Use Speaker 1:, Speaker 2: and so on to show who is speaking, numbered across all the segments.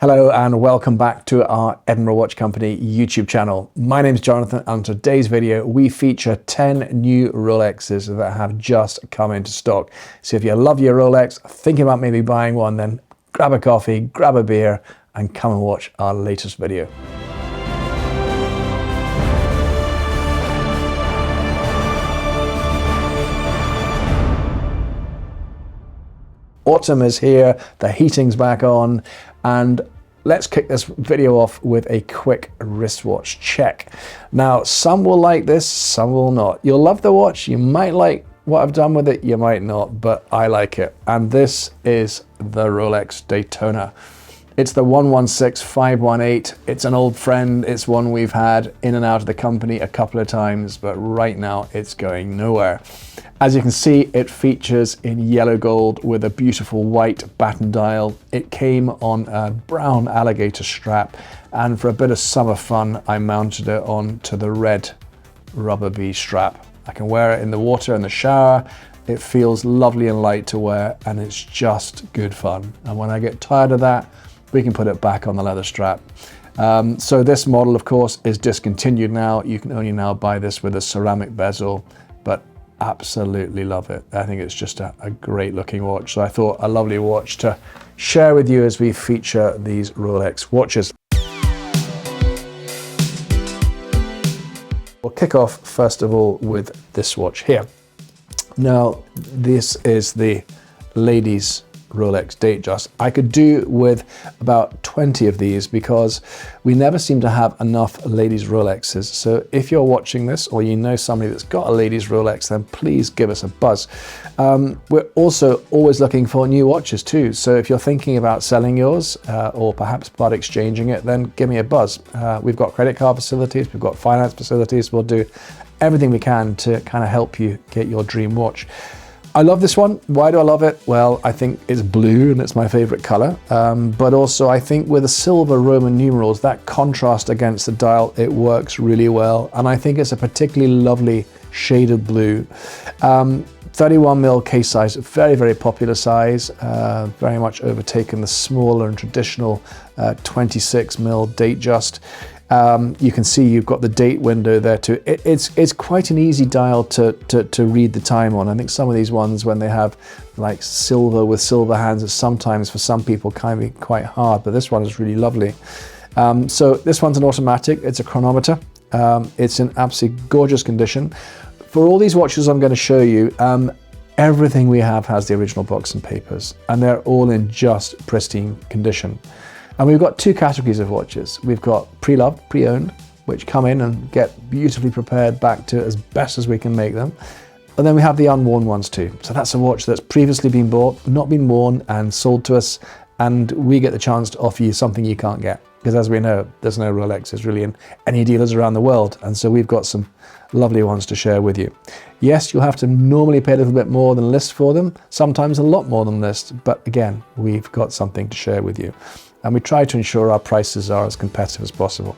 Speaker 1: Hello and welcome back to our Edinburgh Watch Company YouTube channel. My name is Jonathan and on today's video we feature 10 new Rolexes that have just come into stock. So if you love your Rolex, thinking about maybe buying one, then grab a coffee, grab a beer and come and watch our latest video. Autumn is here, the heating's back on, and let's kick this video off with a quick wristwatch check. Now, some will like this, some will not. You'll love the watch, you might like what I've done with it, you might not, but I like it. And this is the Rolex Daytona. It's the 116518. It's an old friend. It's one we've had in and out of the company a couple of times, but right now it's going nowhere. As you can see, it features in yellow gold with a beautiful white batten dial. It came on a brown alligator strap, and for a bit of summer fun, I mounted it on to the red rubber bee strap. I can wear it in the water, in the shower. It feels lovely and light to wear, and it's just good fun. And when I get tired of that, we can put it back on the leather strap. So this model, of course, is discontinued now. You can only now buy this with a ceramic bezel, but absolutely love it. I think it's just a great looking watch. So I thought a lovely watch to share with you as we feature these Rolex watches. We'll kick off first of all with this watch here. Now, this is the ladies' Rolex Datejust. I could do with about 20 of these because we never seem to have enough ladies' Rolexes. So if you're watching this or you know somebody that's got a ladies' Rolex, then please give us a buzz. We're also always looking for new watches too. So if you're thinking about selling yours or perhaps part exchanging it, then give me a buzz. We've got credit card facilities, we've got finance facilities. We'll do everything we can to kind of help you get your dream watch. I love this one. Why do I love it? Well, I think it's blue and it's my favorite color. But also I think with the silver Roman numerals, that contrast against the dial, it works really well. And I think it's a particularly lovely shade of blue. 31mm case size, very, very popular size, very much overtaken the smaller and traditional 26mm Datejust. You can see you've got the date window there too. It's quite an easy dial to read the time on. I think some of these ones, when they have like silver with silver hands, it's sometimes for some people can be quite hard, but this one is really lovely. So this one's an automatic, it's a chronometer. It's in absolutely gorgeous condition. For all these watches I'm going to show you, everything we have has the original box and papers, and they're all in just pristine condition. And we've got two categories of watches. We've got pre-loved, pre-owned, which come in and get beautifully prepared back to as best as we can make them. And then we have the unworn ones too. So that's a watch that's previously been bought, not been worn and sold to us, and we get the chance to offer you something you can't get. Because as we know, there's no Rolexes really in any dealers around the world. And so we've got some lovely ones to share with you. Yes, you'll have to normally pay a little bit more than list for them, sometimes a lot more than list, but again, we've got something to share with you. And we try to ensure our prices are as competitive as possible.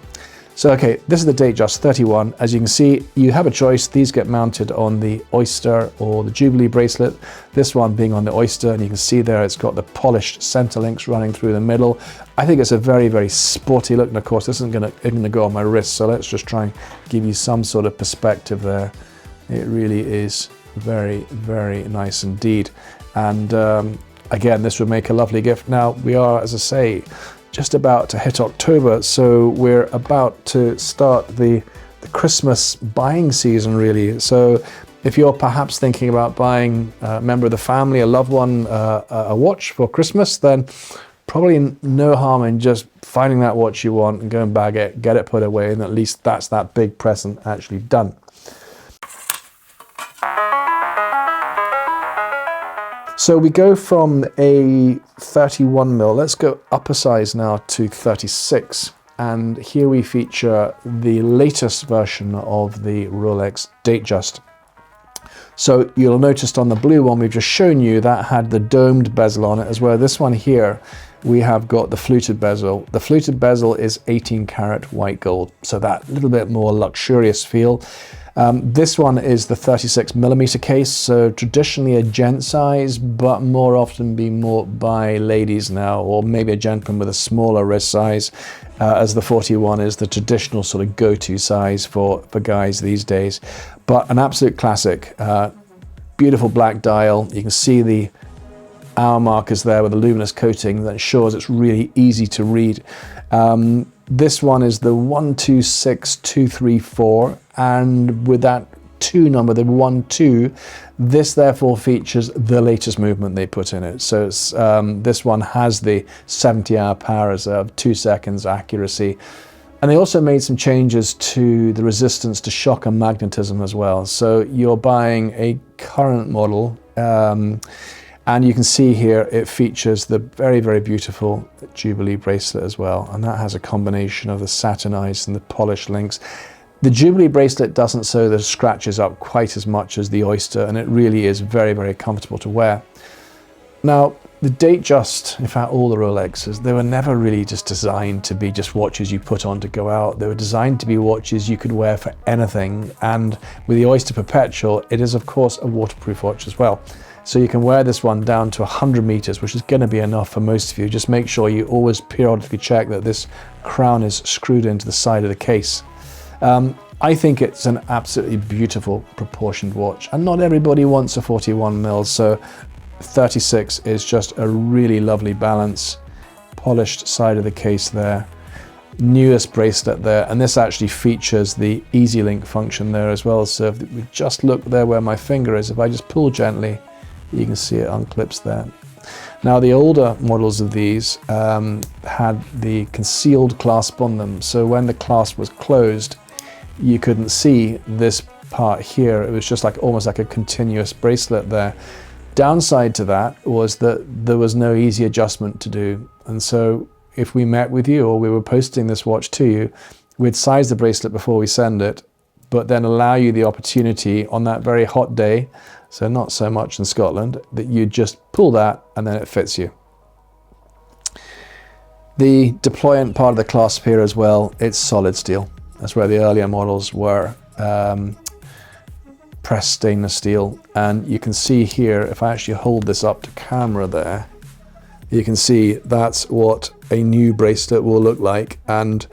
Speaker 1: So, okay, this is the Datejust 31. As you can see, you have a choice. These get mounted on the Oyster or the Jubilee bracelet. This one being on the Oyster, and you can see there it's got the polished center links running through the middle. I think it's a very, very sporty look, and of course this isn't gonna go on my wrist, so let's just try and give you some sort of perspective there. It really is very, very nice indeed. And again, this would make a lovely gift. Now, we are, as I say, just about to hit October, so we're about to start the Christmas buying season, really. So if you're perhaps thinking about buying a member of the family, a loved one, a watch for Christmas, then probably no harm in just finding that watch you want and go and bag it, get it put away, and at least that's that big present actually done. So we go from a 31mm, let's go upper size now to 36. And here we feature the latest version of the Rolex Datejust. So you'll notice on the blue one we've just shown you that had the domed bezel on it, as well. This one here we have got the fluted bezel. The fluted bezel is 18 karat white gold, so that little bit more luxurious feel. This one is the 36mm case, so traditionally a gent size, but more often being bought by ladies now, or maybe a gentleman with a smaller wrist size, as the 41 is the traditional sort of go-to size for guys these days. But an absolute classic. Beautiful black dial. You can see the hour markers there with a luminous coating that ensures it's really easy to read. This one is the 126234, and with that 2 number, the 12, this therefore features the latest movement they put in it. So it's, this one has the 70-hour power reserve, 2 seconds accuracy. And they also made some changes to the resistance to shock and magnetism as well. So you're buying a current model, and you can see here it features the very, very beautiful Jubilee bracelet as well. And that has a combination of the satinized and the polished links. The Jubilee bracelet doesn't sew the scratches up quite as much as the Oyster, and it really is very, very comfortable to wear. Now, the Datejust, in fact all the Rolexes, they were never really just designed to be just watches you put on to go out. They were designed to be watches you could wear for anything, and with the Oyster Perpetual, it is of course a waterproof watch as well. So you can wear this one down to 100 meters, which is going to be enough for most of you. Just make sure you always periodically check that this crown is screwed into the side of the case. I think it's an absolutely beautiful proportioned watch, and not everybody wants a 41mm, so 36 is just a really lovely balance. Polished side of the case there, newest bracelet there, and this actually features the easy link function there as well. So if we just look there where my finger is, if I just pull gently, you can see it unclips there. Now the older models of these had the concealed clasp on them, so when the clasp was closed you couldn't see this part here. It was just like almost like a continuous bracelet there. Downside to that was that there was no easy adjustment to do, and so if we met with you or we were posting this watch to you, we'd size the bracelet before we send it, but then allow you the opportunity on that very hot day, so not so much in Scotland, that you just pull that and then it fits you. The deployant part of the clasp here as well, it's solid steel. That's where the earlier models were pressed stainless steel. And you can see here, if I actually hold this up to camera there, you can see that's what a new bracelet will look like. And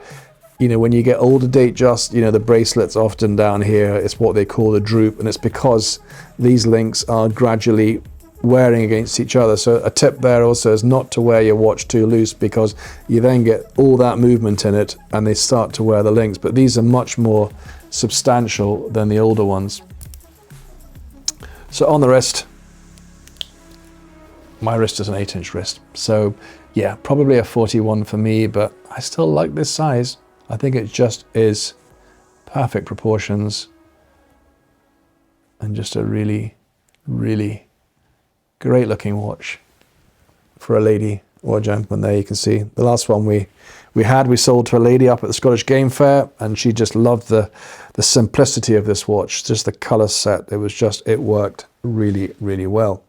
Speaker 1: you know, when you get older Datejust, you know, the bracelet's often down here. It's what they call a droop, and it's because these links are gradually wearing against each other. So a tip there also is not to wear your watch too loose, because you then get all that movement in it and they start to wear the links. But these are much more substantial than the older ones. So on the wrist, my wrist is an 8-inch wrist. So yeah, probably a 41 for me, but I still like this size. I think it just is perfect proportions and just a really, really great looking watch for a lady or a gentleman. There you can see the last one we sold to a lady up at the Scottish Game Fair, and she just loved the simplicity of this watch, just the color set. It was just, it worked really, really well.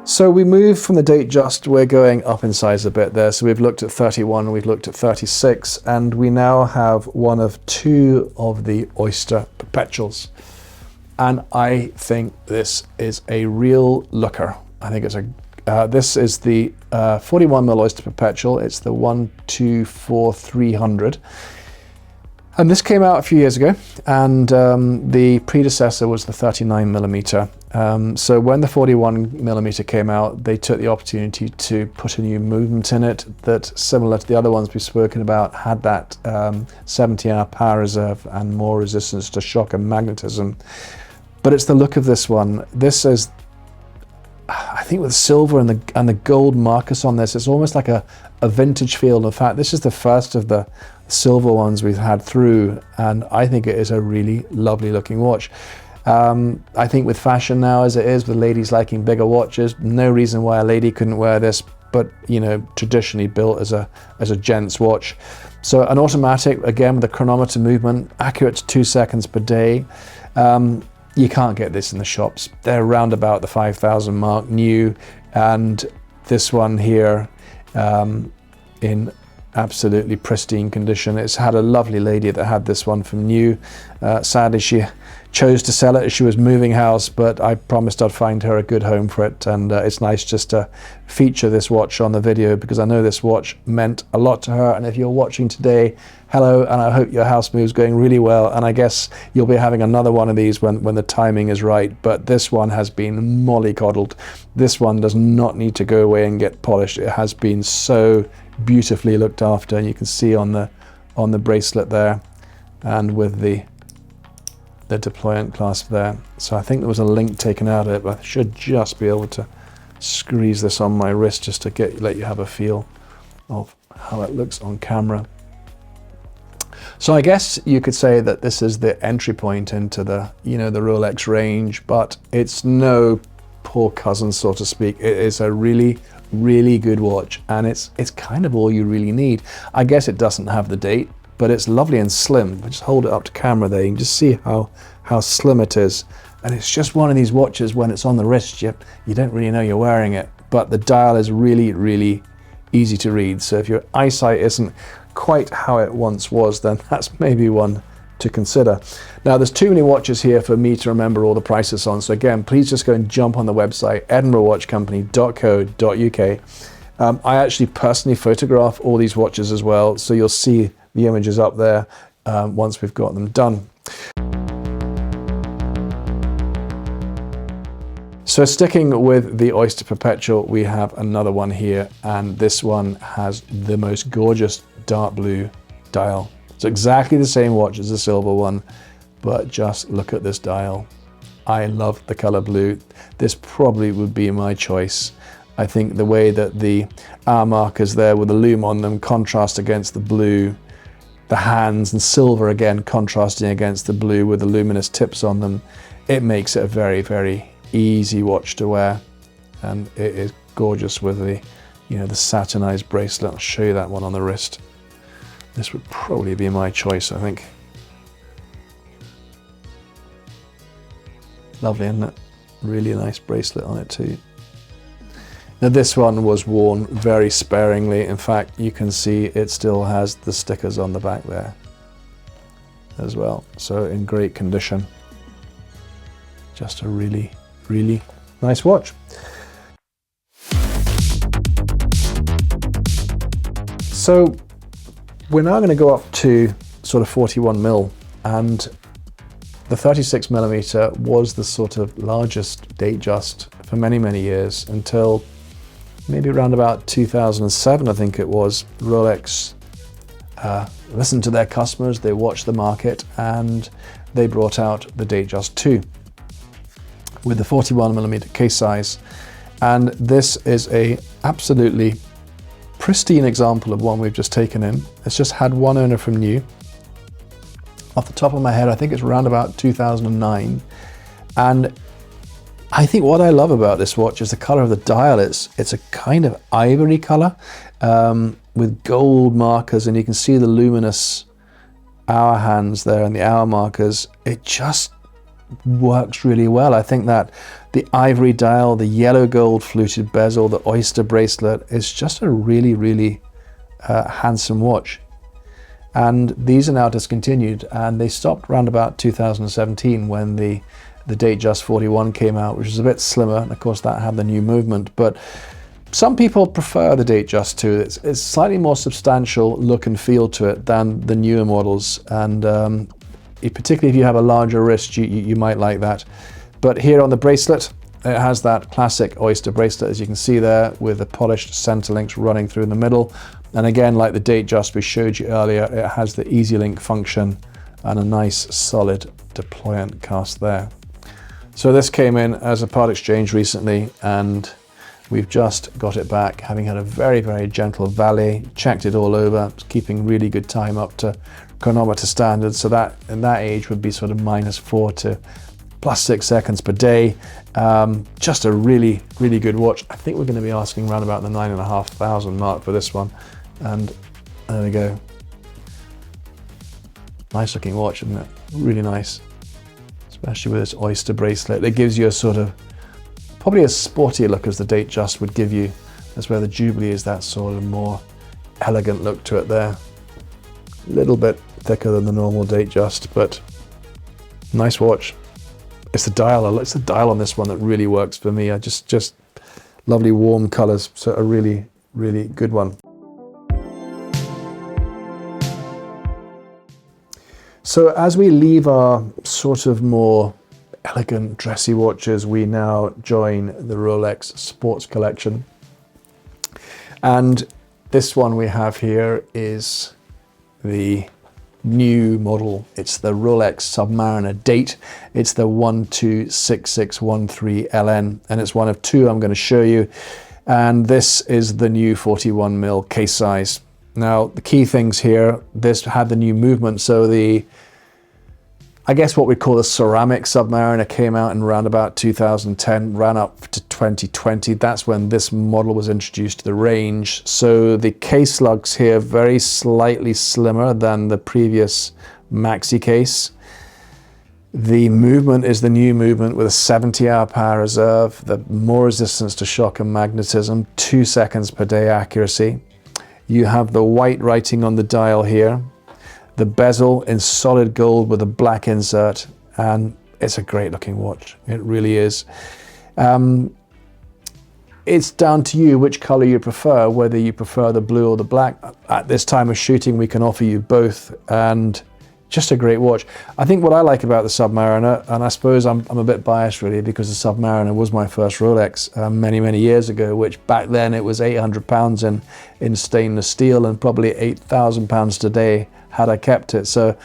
Speaker 1: So we move from the Datejust, we're going up in size a bit there. So we've looked at 31, we've looked at 36, and we now have one of 2 of the Oyster Perpetuals. And I think this is a real looker. I think it's this is the 41mm Oyster Perpetual. It's the 124300. And this came out a few years ago, and the predecessor was the 39mm. So when the 41mm came out, they took the opportunity to put a new movement in it that, similar to the other ones we've spoken about, had that 70-hour power reserve and more resistance to shock and magnetism. But it's the look of this one. This is, I think, with silver and the gold markers on this, it's almost like a vintage feel. In fact, this is the first of the silver ones we've had through, and I think it is a really lovely looking watch. I think with fashion now as it is, with ladies liking bigger watches, no reason why a lady couldn't wear this, but you know, traditionally built as a gent's watch. So an automatic, again with the chronometer movement, accurate to 2 seconds per day. You can't get this in the shops. They're around about the 5,000 mark new, and this one here in absolutely pristine condition. It's had a lovely lady that had this one from new. Sadly, she chose to sell it as she was moving house, but I promised I'd find her a good home for it, and it's nice just to feature this watch on the video because I know this watch meant a lot to her. And if you're watching today, hello, and I hope your house move's going really well, and I guess you'll be having another one of these when the timing is right. But this one has been mollycoddled. This one does not need to go away and get polished. It has been so beautifully looked after, and you can see on the bracelet there, and with the deployant clasp there. So I think there was a link taken out of it, but I should just be able to squeeze this on my wrist just to let you have a feel of how it looks on camera. So I guess you could say that this is the entry point into the the Rolex range, but it's no poor cousin, so to speak. It is a really, really good watch, and it's kind of all you really need. I guess it doesn't have the date, but it's lovely and slim. Just hold it up to camera there. You can just see how slim it is. And it's just one of these watches when it's on the wrist, you don't really know you're wearing it, but the dial is really, really easy to read. So if your eyesight isn't quite how it once was, then that's maybe one to consider. Now, there's too many watches here for me to remember all the prices on. So again, please just go and jump on the website, edinburghwatchcompany.co.uk. I actually personally photograph all these watches as well, so you'll see the images up there once we've got them done. So sticking with the Oyster Perpetual, we have another one here, and this one has the most gorgeous dark blue dial. It's exactly the same watch as the silver one, but just look at this dial. I love the color blue. This probably would be my choice. I think the way that the hour markers there with the lume on them contrast against the blue, the hands and silver again contrasting against the blue with the luminous tips on them, it makes it a very, very easy watch to wear, and it is gorgeous with the the satinized bracelet. I'll show you that one on the wrist. This would probably be my choice, I think. Lovely, isn't it? Really nice bracelet on it too. Now this one was worn very sparingly. In fact, you can see it still has the stickers on the back there as well. So in great condition. Just a really, really nice watch. So we're now going to go up to sort of 41 mil, and the 36 millimeter was the sort of largest Datejust for many, many years until maybe around about 2007, I think it was. Rolex listened to their customers, they watched the market, and they brought out the Datejust II with the 41 millimeter case size. And this is a absolutely pristine example of one we've just taken in. It's just had one owner from new. Off the top of my head, I think it's around about 2009. And I think what I love about this watch is the color of the dial. It's a kind of ivory color with gold markers, and you can see the luminous hour hands there and the hour markers. It just works really well. I think that the ivory dial, the yellow gold fluted bezel, the Oyster bracelet is just a really, really handsome watch. And these are now discontinued, and they stopped around about 2017 when the Datejust 41 came out, which was a bit slimmer, and of course that had the new movement. But some people prefer the Datejust II. It's slightly more substantial look and feel to it than the newer models, and particularly if you have a larger wrist, you might like that. But here on the bracelet, it has that classic Oyster bracelet, as you can see there, with the polished center links running through in the middle. And again, like the Datejust we showed you earlier, it has the Easy Link function and a nice solid deployant cast there. So this came in as a part exchange recently, and we've just got it back, having had a very, very gentle valet, checked it all over, keeping really good time up to chronometer standards. So that in that age would be sort of -4 to +6 seconds per day. Just a really, really good watch. I think we're going to be asking around about the 9,500 mark for this one. And there we go. Nice looking watch, isn't it? Really nice. It's especially with this Oyster bracelet. It gives you a sort of, probably a sporty look as the Datejust would give you. That's where the Jubilee is that sort of more elegant look to it there. A little bit thicker than the normal Datejust, but nice watch. It's the dial. It's the dial on this one that really works for me. I just lovely warm colors. So a really, really good one. So as we leave our sort of more elegant, dressy watches, we now join the Rolex Sports Collection. And this one we have here is the new model. It's the Rolex Submariner date. It's the 126613LN, and it's one of two I'm going to show you. And this is the new 41mm case size. Now, the key things here, this had the new movement. So I guess what we call the ceramic Submariner came out in around about 2010, ran up to 2020. That's when this model was introduced to the range. So the case lugs here, very slightly slimmer than the previous maxi case. The movement is the new movement with a 70-hour power reserve, the more resistance to shock and magnetism, 2 seconds per day accuracy. You have the white writing on the dial here, the bezel in solid gold with a black insert, and it's a great looking watch. It really is. It's down to you which color you prefer, whether you prefer the blue or the black. At this time of shooting, we can offer you both, and just a great watch. I think what I like about the Submariner, and I suppose I'm a bit biased really because the Submariner was my first Rolex many years ago, which back then it was £800 in stainless steel and probably £8,000 today had I kept it. So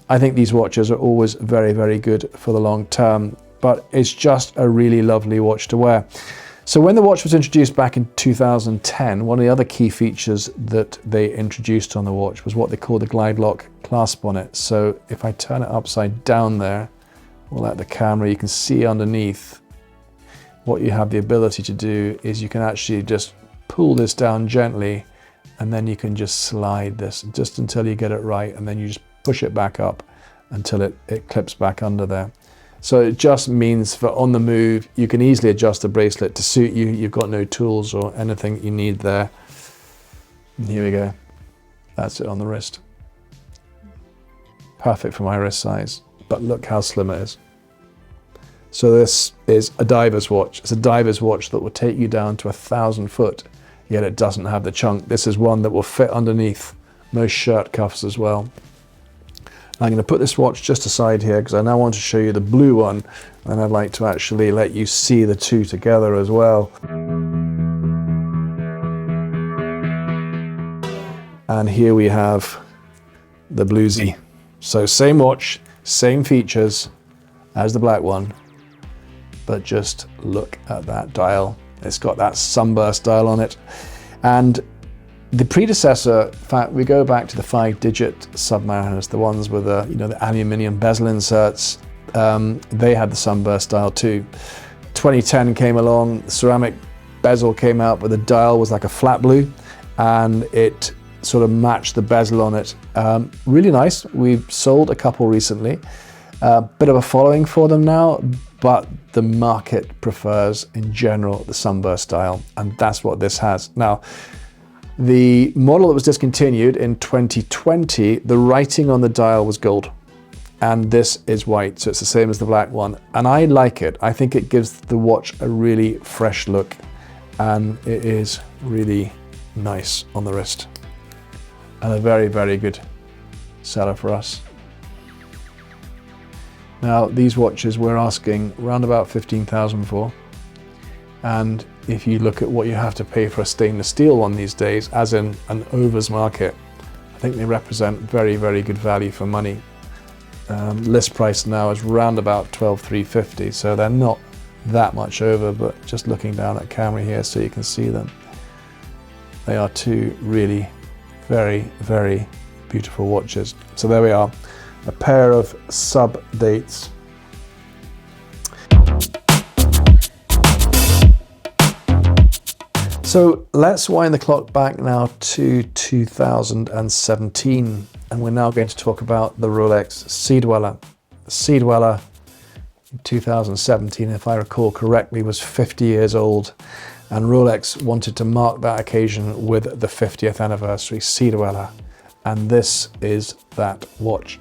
Speaker 1: I think these watches are always very good for the long term, but it's just a really lovely watch to wear. So when the watch was introduced back in 2010, one of the other key features that they introduced on the watch was what they call the glide lock clasp on it. So if I turn it upside down there, well, at the camera, you can see underneath what you have the ability to do is you can actually just pull this down gently, and then you can just slide this just until you get it right, and then you just push it back up until it clips back under there. So it just means for on the move, you can easily adjust the bracelet to suit you. You've got no tools or anything you need there. And here we go. That's it on the wrist. Perfect for my wrist size, but look how slim it is. So this is a diver's watch. It's a diver's watch that will take you down to 1,000 foot, yet it doesn't have the chunk. This is one that will fit underneath most shirt cuffs as well. I'm going to put this watch just aside here because I now want to show you the blue one, and I'd like to actually let you see the two together as well. And here we have the bluesy. So same watch, same features as the black one, but just look at that dial. It's got that sunburst dial on it. And the predecessor, in fact, we go back to the 5-digit Submariners, the ones with the, the aluminium bezel inserts. They had the sunburst dial too. 2010 came along, the ceramic bezel came out, but the dial was like a flat blue, and it sort of matched the bezel on it. Really nice. We've sold a couple recently. Bit of a following for them now, but the market prefers in general the sunburst dial, and that's what this has. Now, the model that was discontinued in 2020, the writing on the dial was gold, and this is white, so it's the same as the black one. And I like it. I think it gives the watch a really fresh look, and it is really nice on the wrist, and a very good seller for us. Now, these watches we're asking around about 15,000 for, and if you look at what you have to pay for a stainless steel one these days, as in an overs market, I think they represent very good value for money. List price now is around about 12,350, so they're not that much over, but just looking down at camera here so you can see them, they are two really very beautiful watches. So there we are, a pair of sub dates. So let's wind the clock back now to 2017, and we're now going to talk about the Rolex Sea Dweller. The Sea Dweller 2017, if I recall correctly, was 50 years old, and Rolex wanted to mark that occasion with the 50th anniversary Sea Dweller, and this is that watch.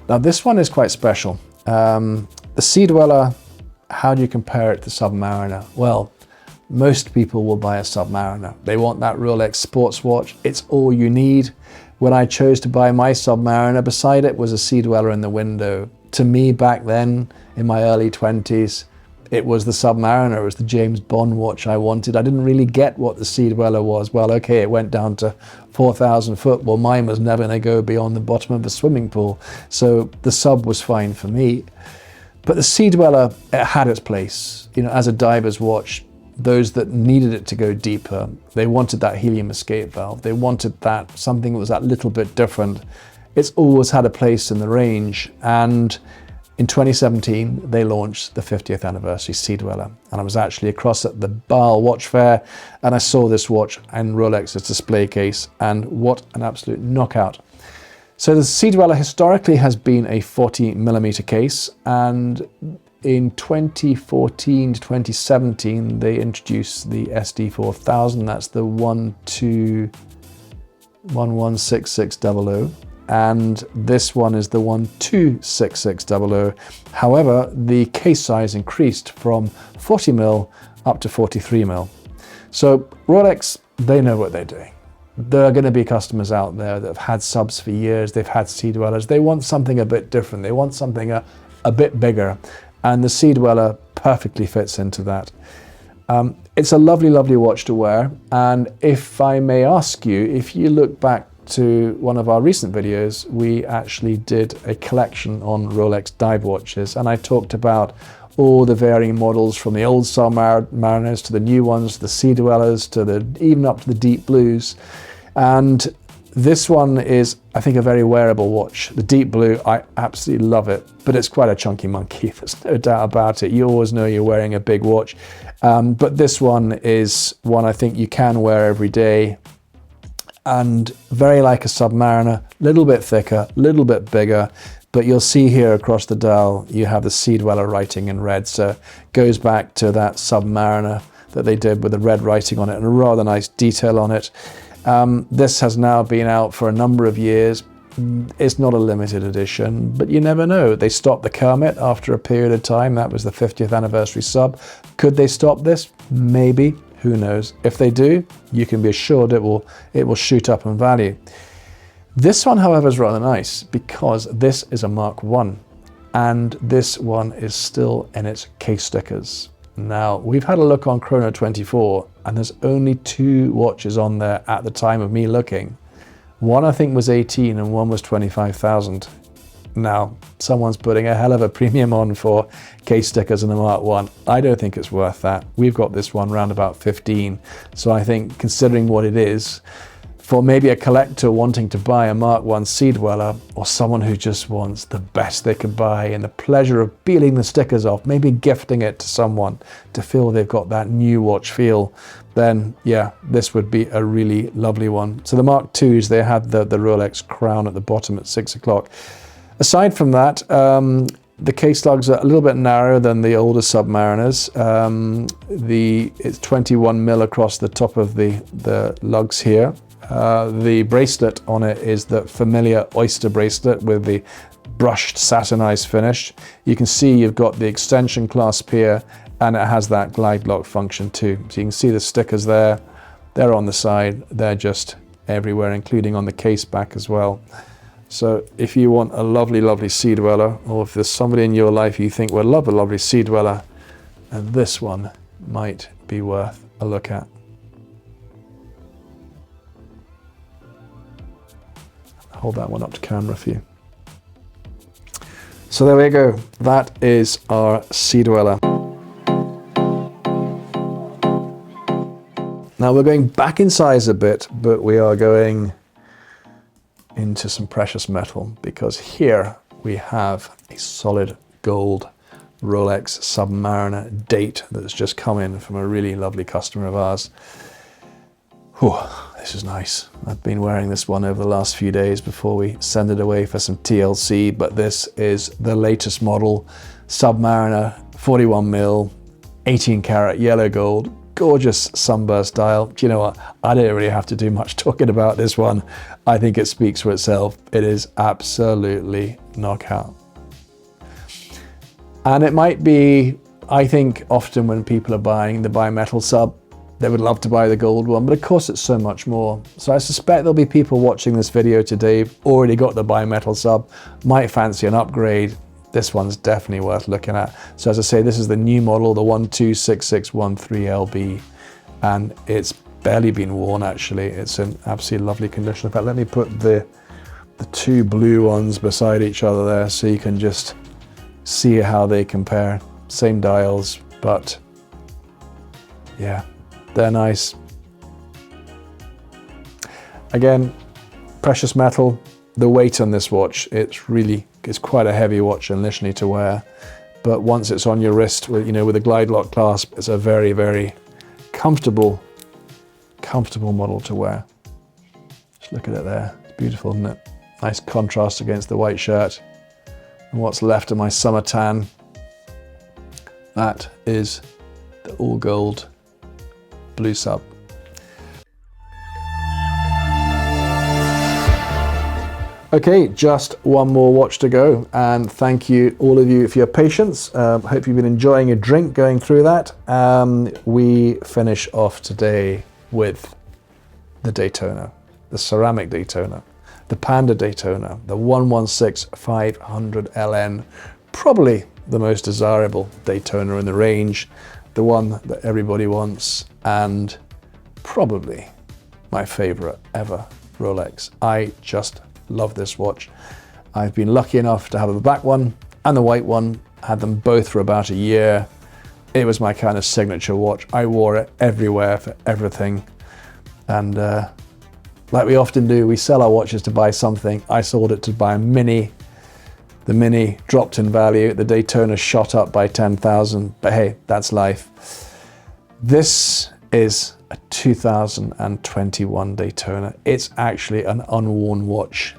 Speaker 1: Now this one is quite special. The Sea Dweller, how do you compare it to Submariner? Well, most people will buy a Submariner. They want that Rolex sports watch. It's all you need. When I chose to buy my Submariner, beside it was a Sea Dweller in the window. To me back then, in my early 20s, it was the Submariner. It was the James Bond watch I wanted. I didn't really get what the Sea Dweller was. Well, okay, it went down to 4,000 foot. Well, mine was never going to go beyond the bottom of the swimming pool. So the Sub was fine for me. But the Sea Dweller, it had its place. You know, as a diver's watch, those that needed it to go deeper, they wanted that helium escape valve. They wanted that, something that was that little bit different. It's always had a place in the range. And in 2017, they launched the 50th anniversary Sea Dweller. And I was actually across at the Basel Watch Fair, and I saw this watch in Rolex's display case, and what an absolute knockout. So the Sea Dweller historically has been a 40mm case, and in 2014 to 2017, they introduced the SD4000. That's the 12116600. And this one is the 126600. However, the case size increased from 40mm up to 43mm. So Rolex, they know what they're doing. There are going to be customers out there that have had subs for years. They've had Sea Dwellers. They want something a bit different. They want something a bit bigger. And the Sea Dweller perfectly fits into that. It's a lovely, lovely watch to wear. And if I may ask you, if you look back to one of our recent videos, we actually did a collection on Rolex dive watches, and I talked about all the varying models from the old Submariners to the new ones, the Sea Dwellers, to even up to the Deep Blues. And this one is, I think, a very wearable watch. The Deep Blue, I absolutely love it, but it's quite a chunky monkey. There's no doubt about it. You always know you're wearing a big watch. But this one is one I think you can wear every day. And very like a Submariner, a little bit thicker, a little bit bigger, but you'll see here across the dial, you have the Sea Dweller writing in red. So it goes back to that Submariner that they did with the red writing on it and a rather nice detail on it. This has now been out for a number of years. It's not a limited edition, but you never know. They stopped the Kermit after a period of time. That was the 50th anniversary sub. Could they stop this? Maybe. Who knows? If they do, you can be assured it will shoot up in value. This one, however, is rather nice because this is a Mark I, and this one is still in its case stickers. Now, we've had a look on Chrono24, and there's only 2 watches on there at the time of me looking. One, I think, was 18 and one was 25,000. Now, someone's putting a hell of a premium on for case stickers in the Mark I. I don't think it's worth that. We've got this one around about 15. So I think, considering what it is, for maybe a collector wanting to buy a Mark I Sea Dweller, or someone who just wants the best they could buy and the pleasure of peeling the stickers off, maybe gifting it to someone to feel they've got that new watch feel, then yeah, this would be a really lovely one. So the Mark IIs, they had the Rolex crown at the bottom at 6 o'clock. Aside from that, the case lugs are a little bit narrower than the older Submariners. It's 21mm across the top of the lugs here. The bracelet on it is the familiar Oyster bracelet with the brushed satinized finish. You can see you've got the extension clasp here, and it has that glide lock function too. So you can see the stickers there. They're on the side. They're just everywhere, including on the case back as well. So if you want a lovely, lovely Sea Dweller, or if there's somebody in your life you think would love a lovely Sea Dweller, and this one might be worth a look at. Hold that one up to camera for you. So there we go. That is our Sea Dweller. Now we're going back in size a bit, but we are going into some precious metal, because here we have a solid gold Rolex Submariner date that's just come in from a really lovely customer of ours. Whew, This is nice. I've been wearing this one over the last few days before we send it away for some TLC, but this is the latest model, Submariner, 41 mil, 18 karat yellow gold, gorgeous sunburst dial. Do you know what? I don't really have to do much talking about this one. I think it speaks for itself. It is absolutely knockout. And it might be, I think often when people are buying the bimetal sub, they would love to buy the gold one, but of course it's so much more. So I suspect there'll be people watching this video today, already got the bimetal sub, might fancy an upgrade. This one's definitely worth looking at. So as I say, this is the new model, the 126613LB, and it's barely been worn actually. It's in absolutely lovely condition. In fact, let me put the two blue ones beside each other there so you can just see how they compare. Same dials, but yeah, they're nice. Again, precious metal. The weight on this watch, it's quite a heavy watch initially to wear, but once it's on your wrist with, with a glide lock clasp, it's a very, very comfortable model to wear. Just look at it there. It's beautiful, isn't it? Nice contrast against the white shirt. And what's left of my summer tan, that is the all gold blue sub. Okay, just one more watch to go, and thank you all of you for your patience. Hope you've been enjoying a drink going through that. We finish off today with the Daytona, the ceramic Daytona, the Panda Daytona, the 116500 LN, probably the most desirable Daytona in the range, the one that everybody wants, and probably my favorite ever Rolex. I just love this watch. I've been lucky enough to have the black one and the white one. Had them both for about a year. It was my kind of signature watch. I wore it everywhere for everything. And like we often do, we sell our watches to buy something. I sold it to buy a Mini. The Mini dropped in value. The Daytona shot up by 10,000. But hey, that's life. This is a 2021 Daytona. It's actually an unworn watch.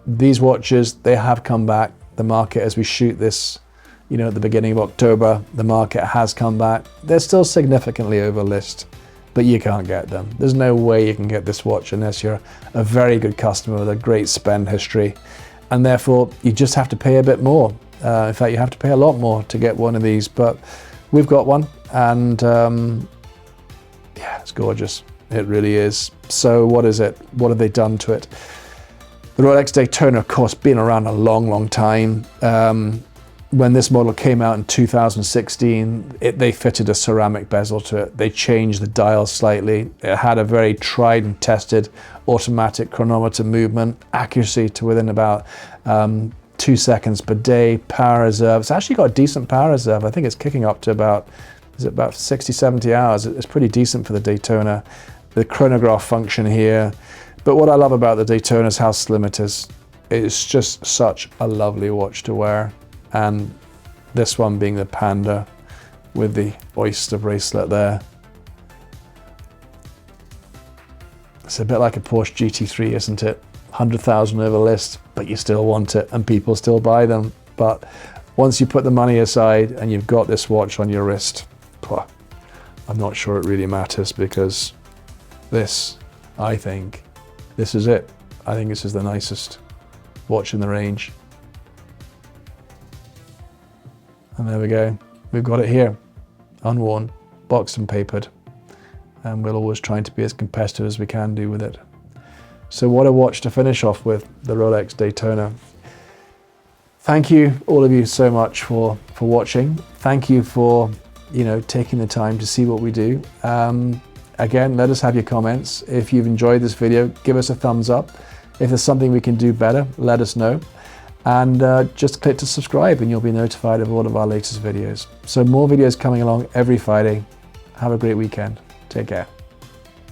Speaker 1: These watches, they have come back. The market, as we shoot this, at the beginning of October, the market has come back. They're still significantly over list, but you can't get them. There's no way you can get this watch unless you're a very good customer with a great spend history. And therefore, you just have to pay a bit more. In fact, you have to pay a lot more to get one of these, but we've got one, and yeah, it's gorgeous. It really is. So what is it? What have they done to it? The Rolex Daytona, of course, been around a long, long time. When this model came out in 2016, they fitted a ceramic bezel to it. They changed the dial slightly. It had a very tried and tested automatic chronometer movement, accuracy to within about 2 seconds per day, power reserve. It's actually got a decent power reserve. I think it's kicking up to about 60, 70 hours. It's pretty decent for the Daytona. The chronograph function here. But what I love about the Daytona is how slim it is. It's just such a lovely watch to wear. And this one being the Panda with the Oyster bracelet there. It's a bit like a Porsche GT3, isn't it? 100,000 over list, but you still want it and people still buy them. But once you put the money aside and you've got this watch on your wrist, I'm not sure it really matters, because this, I think, this is it. I think this is the nicest watch in the range. And there we go. We've got it here, unworn, boxed and papered. And we're always trying to be as competitive as we can do with it. So what a watch to finish off with, the Rolex Daytona. Thank you, all of you, so much for watching. Thank you for taking the time to see what we do. Again, let us have your comments. If you've enjoyed this video, give us a thumbs up. If there's something we can do better, let us know. And just click to subscribe and you'll be notified of all of our latest videos. So more videos coming along every Friday. Have a great weekend. Take care.